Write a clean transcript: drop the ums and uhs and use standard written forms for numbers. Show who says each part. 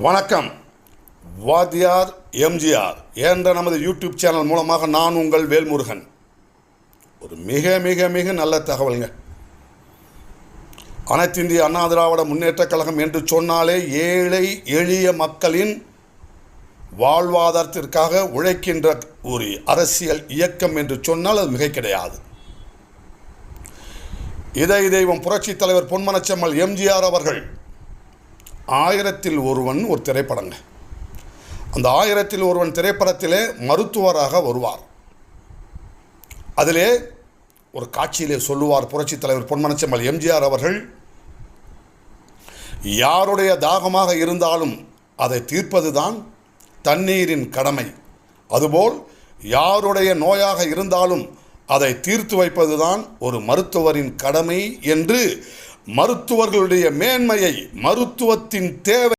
Speaker 1: வணக்கம். வாத்தியார் எம்ஜிஆர் என்ற நமது யூடியூப் சேனல் மூலமாக நான் உங்கள் வேல்முருகன். ஒரு மிக மிக மிக நல்ல தகவலுங்க. அனைத்து இந்திய அண்ணா திராவிட முன்னேற்றக் கழகம் என்று சொன்னாலே ஏழை எளிய மக்களின் வாழ்வாதாரத்திற்காக உழைக்கின்ற ஒரு அரசியல் இயக்கம் என்று சொன்னால் அது மிக கிடையாது. இதய தெய்வம் புரட்சித் தலைவர் பொன்மனச்செம்மல் எம்ஜிஆர் அவர்கள் 1000ல் ஒருவன் ஒரு திரைப்படங்க. அந்த 1000ல் ஒருவன் திரைப்படத்திலே மருத்துவராக வருவார். அதிலே ஒரு காட்சியிலே சொல்லுவார் புரட்சித் தலைவர் பொன்மனச்செம்மல் எம்ஜிஆர் அவர்கள், யாருடைய தாகமாக இருந்தாலும் அதை தீர்ப்பதுதான் தண்ணீரின் கடமை, அதுபோல் யாருடைய நோயாக இருந்தாலும் அதை தீர்த்து வைப்பதுதான் ஒரு மருத்துவரின் கடமை என்று மருத்துவர்களுடைய மேன்மையை, மருத்துவத்தின் தேவை